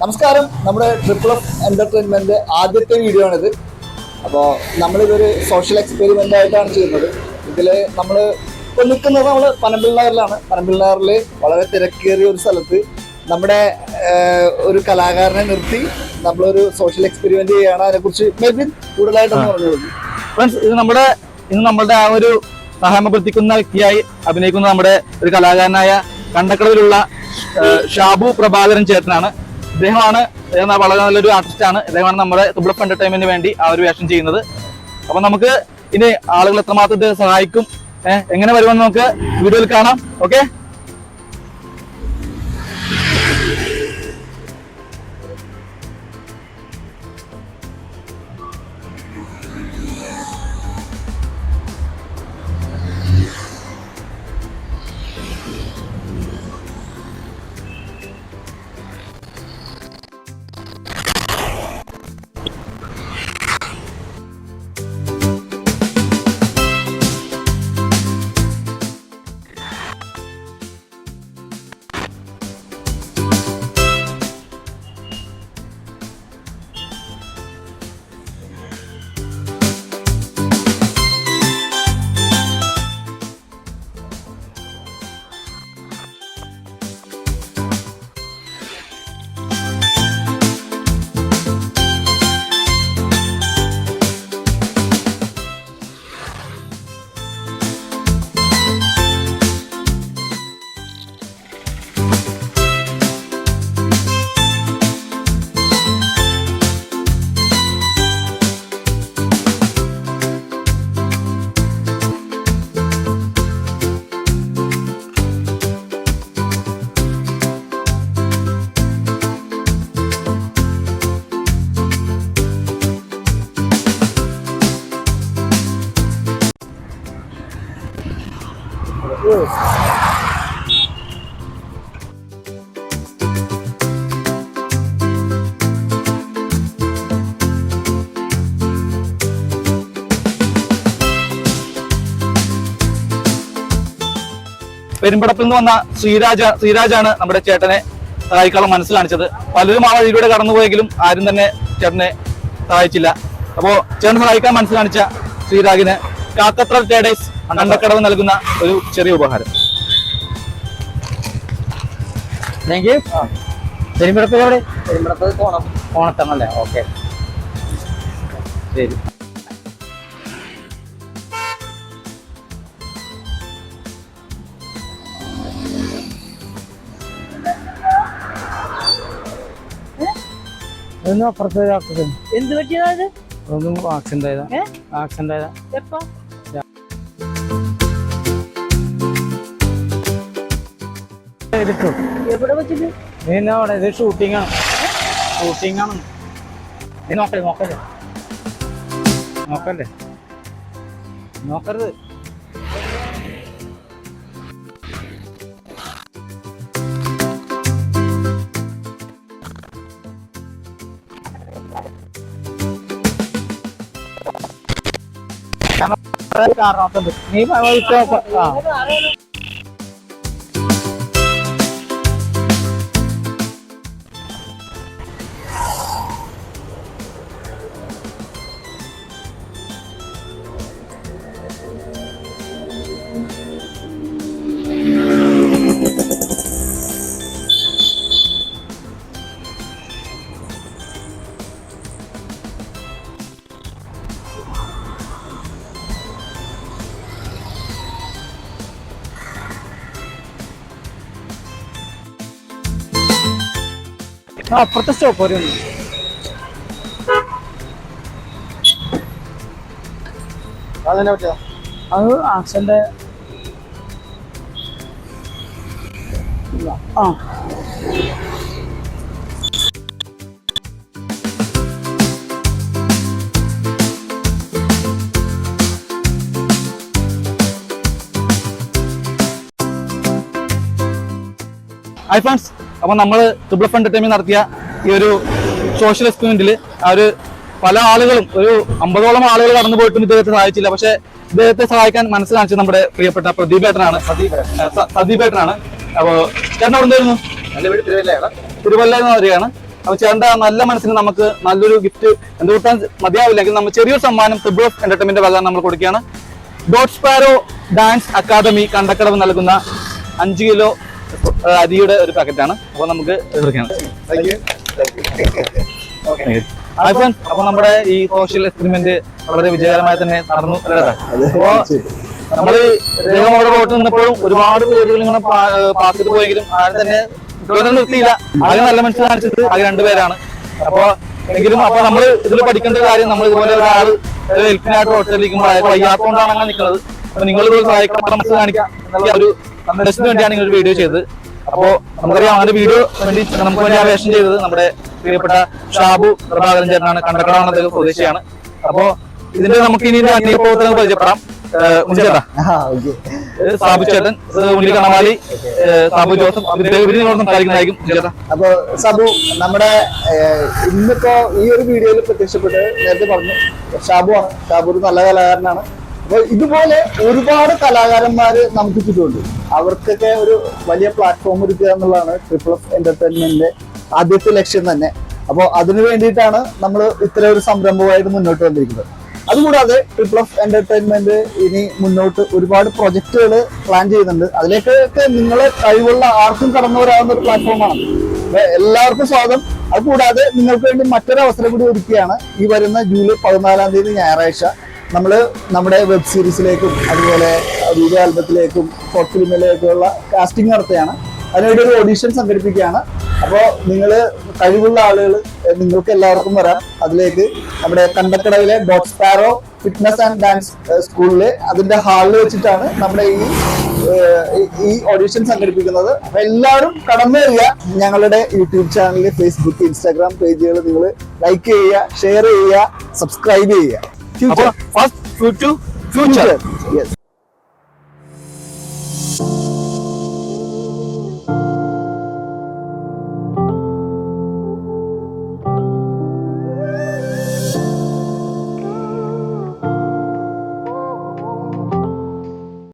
നമസ്കാരം, നമ്മുടെ triple F entertainment ആദ്യത്തെ വീഡിയോ ആണിത്. അപ്പോൾ നമ്മളിതൊരു സോഷ്യൽ എക്സ്പെരിമെന്റ് ആയിട്ടാണ് ചെയ്യുന്നത്. ഇതിൽ നമ്മൾ ഇപ്പോൾ നിൽക്കുന്നത് നമ്മൾ പനമ്പിള്ളാറിലാണ്. പനമ്പിള്ളാറിൽ വളരെ തിരക്കേറിയ ഒരു സ്ഥലത്ത് നമ്മുടെ ഒരു കലാകാരനെ നിർത്തി നമ്മളൊരു സോഷ്യൽ എക്സ്പെരിമെന്റ് ചെയ്യുകയാണ്. അതിനെക്കുറിച്ച് മെൽവിൻ കൂടുതലായിട്ടൊന്ന് പറഞ്ഞു. ഫ്രണ്ട്സ്, ഇന്ന് നമ്മളുടെ ആ ഒരു സഹായമപ്പെടുത്തിക്കുന്ന വ്യക്തിയായി അഭിനയിക്കുന്ന നമ്മുടെ ഒരു കലാകാരനായ കണ്ടക്കടവിലുള്ള ഷാബു പ്രഭാകരൻ ചേട്ടനാണ്. ഇദ്ദേഹമാണ് വളരെ നല്ലൊരു ആർട്ടിസ്റ്റാണ്. ഇദ്ദേഹമാണ് നമ്മുടെ ട്രിപ്പിൾ എഫ് എന്റർടൈൻമെന്റിന് വേണ്ടി ആ ഒരു വേഷം ചെയ്യുന്നത്. അപ്പൊ നമുക്ക് ഇനി ആളുകൾ എത്രമാത്രം ഇത് സഹായിക്കും, എങ്ങനെ വരുമെന്ന് നമുക്ക് വീഡിയോയിൽ കാണാം. ഓക്കെ, പെരുമ്പടപ്പിൽ നിന്ന് വന്ന ശ്രീരാജാണ് നമ്മുടെ ചേട്ടനെ സഹായിക്കാനുള്ള മനസ്സ് കാണിച്ചത്. പലരും ആ വഴിയിലൂടെ കടന്നുപോയെങ്കിലും ആരും തന്നെ ചേട്ടനെ സഹായിച്ചില്ല. അപ്പോൾ ചേട്ടൻ സഹായിക്കാൻ മനസ്സ് കാണിച്ച ശ്രീരാജിന് കാക്കത്ര ട്രേഡേഴ്സ് കണ്ടക്കടവ് നൽകുന്ന ഒരു ചെറിയ ഉപഹാരം. Thank you. പെരുമ്പടപ്പ് എവിടെ? പെരുമ്പടപ്പ് ഓണത്തങ്ങല്ലേ? ഓക്കെ, ശരി. ഒന്നും അപ്പുറത്ത് എന്ത് പറ്റിയതായത്? ഒന്നും ആക്സിഡന്റ് ആയതാ. ആക്സിഡന്റ് ആയതാ. എപ്പോ? എവിടെ വെച്ചിട്ട്? അവിടെ ഇത് ഷൂട്ടിംഗ് ആണ്. ഷൂട്ടിംഗ് ആണ്. നോക്കല്ലേ നോക്കല്ലേ നോക്കല്ലേ നോക്കരുത്. കാരണത്തുണ്ട് നീ അപ്പുറത്തെ സ്റ്റോപ്പ് ഒരു അത് ആക്സിഡന്റ്. ആ ഹായ് ഫ്രണ്ട്സ്, അപ്പോൾ നമ്മൾ ട്രിപ്പിൾ എഫ് എന്റർടൈൻമെന്റ് നടത്തിയ ഈ ഒരു സോഷ്യൽ എക്സ്പെരിമെന്റിൽ പല ആളുകളും ഒരു 50ഓളം ആളുകൾ കടന്നു പോയിട്ടും ഇദ്ദേഹത്തെ സഹായിച്ചില്ല. പക്ഷെ ഇദ്ദേഹത്തെ സഹായിക്കാൻ മനസ്സ് കാണിച്ചത് നമ്മുടെ പ്രിയപ്പെട്ട പ്രദീപേട്ടനാണ്. സദീപേട്ടനാണ്. അപ്പോൾ ചേട്ടൻ അവിടെ എന്തായിരുന്നു? തിരുവല്ല എന്ന് വരികയാണ്. അപ്പൊ ചേട്ടന്റെ നല്ല മനസ്സിന് നമുക്ക് നല്ലൊരു ഗിഫ്റ്റ് എന്തുകൊണ്ടാൻ മതിയാവില്ലെങ്കിൽ നമ്മൾ ചെറിയൊരു സമ്മാനം ട്രിപ്പിൾ ഓഫ് എന്റർടൈൻമെന്റ് വക നമ്മൾ കൊടുക്കുകയാണ്. Dot sparrow dance academy Kandakkadavu നൽകുന്ന 5 കിലോ അരിയുടെ ഒരു പാക്കറ്റാണ്. അപ്പോൾ നമുക്ക് എടുക്കാം. അപ്പൊ നമ്മുടെ ഈ സോഷ്യൽ എക്സ്പെരിമെന്റ് വളരെ വിജയകരമായി തന്നെ നടന്നു. അപ്പോ നമ്മള് അവിടെ റോട്ടിൽ നിന്നപ്പോഴും ഒരുപാട് പേരുകൾ ഇങ്ങനെ പാസ് ചെയ്ത് പോയെങ്കിലും ആരും തന്നെ നിർത്തിയില്ല. ആകെ നല്ല മനസ്സിൽ കാണിച്ചത് ആകെ 2 പേരാണ്. അപ്പൊ എങ്കിലും അപ്പൊ നമ്മൾ ഇതിൽ പഠിക്കേണ്ട കാര്യം, നമ്മൾ ഇതുപോലെ ഒരാൾ ഹെൽപ്പിനായിട്ട് റോട്ടിലിരിക്കുമ്പോൾ അയാൾക്ക് വയ്യാത്തതുകൊണ്ടാണ് അങ്ങനെ നിൽക്കുന്നത്. അപ്പൊ നിങ്ങൾ മനസ്സിൽ കാണിക്കാം എന്നുള്ള ഒരു സന്ദേശത്തിന് വേണ്ടിയാണ് ഇങ്ങനെ ഒരു വീഡിയോ ചെയ്തത്. അപ്പോ നമുക്കറിയാം അങ്ങനെ വീഡിയോ വേണ്ടി നമുക്ക് വേണ്ടി അപേക്ഷ ചെയ്തത് നമ്മുടെ പ്രിയപ്പെട്ട ഷാബു പ്രഭാകരൻ ചേട്ടനാണ്. കണ്ടക്കടവാണ്, അദ്ദേഹം സ്വദേശിയാണ്. അപ്പൊ ഇതിന്റെ നമുക്ക് ഇനി അന്യ പ്രവർത്തനങ്ങൾ പരിചയപ്പെടാം. ചേട്ടാ, സാബു ചേട്ടൻ, ഉണ്ണി കണമാലി, സാബു ജോസഫ് സംസാരിക്കുന്നതായിരിക്കും. ചേട്ടാ, അപ്പൊ സാബു, നമ്മുടെ ഇന്നിപ്പോ ഈ ഒരു വീഡിയോയിൽ പ്രത്യക്ഷപ്പെട്ട് നേരത്തെ പറഞ്ഞു ഷാബു ആണ്. ഷാബു ഒരു നല്ല കലാകാരനാണ്. അപ്പൊ ഇതുപോലെ ഒരുപാട് കലാകാരന്മാര് നമുക്ക് ചുറ്റുമുണ്ട്. അവർക്കൊക്കെ ഒരു വലിയ പ്ലാറ്റ്ഫോം ഒരുക്കുക എന്നുള്ളതാണ് ട്രിപ്പിൾ എഫ് എന്റർടൈൻമെന്റിന്റെ ആദ്യത്തെ ലക്ഷ്യം തന്നെ. അപ്പോൾ അതിനു വേണ്ടിയിട്ടാണ് നമ്മൾ ഇത്തരം ഒരു സംരംഭമായിട്ട് മുന്നോട്ട് വന്നിരിക്കുന്നത്. അതുകൂടാതെ ട്രിപ്പിൾ എഫ് എന്റർടൈൻമെന്റ് ഇനി മുന്നോട്ട് ഒരുപാട് പ്രൊജക്ടുകൾ പ്ലാൻ ചെയ്യുന്നുണ്ട്. അതിലേക്കൊക്കെ നിങ്ങളെ കഴിവുള്ള ആർക്കും കടന്നു വരാവുന്ന ഒരു പ്ലാറ്റ്ഫോമാണ്. എല്ലാവർക്കും സ്വാഗതം. അതുകൂടാതെ നിങ്ങൾക്ക് വേണ്ടി മറ്റൊരു അവസരം കൂടി ഒരുക്കുകയാണ്. ഈ വരുന്ന ജൂലൈ 14-ാം തീയതി ഞായറാഴ്ച നമ്മൾ നമ്മുടെ വെബ് സീരീസിലേക്കും അതുപോലെ വീഡിയോ ആൽബത്തിലേക്കും ഷോർട്ട് ഫിലിമിലേക്കുള്ള കാസ്റ്റിംഗ് നടത്തുകയാണ്. അതിനുവേണ്ടി ഒരു ഓഡീഷൻ സംഘടിപ്പിക്കുകയാണ്. അപ്പോൾ നിങ്ങൾ കഴിവുള്ള ആളുകൾ നിങ്ങൾക്ക് എല്ലാവർക്കും വരാം. അതിലേക്ക് നമ്മുടെ കണ്ടക്കടവിലെ dot sparrow fitness and dance സ്കൂളിൽ അതിന്റെ ഹാളിൽ വെച്ചിട്ടാണ് നമ്മുടെ ഈ ഓഡീഷൻ സംഘടിപ്പിക്കുന്നത്. അപ്പൊ എല്ലാവരും കടന്നു വരിക. ഞങ്ങളുടെ യൂട്യൂബ് ചാനലിൽ, ഫേസ്ബുക്ക്, ഇൻസ്റ്റാഗ്രാം പേജുകൾ നിങ്ങൾ ലൈക്ക് ചെയ്യുക, ഷെയർ ചെയ്യുക, സബ്സ്ക്രൈബ് ചെയ്യുക. future. Yes.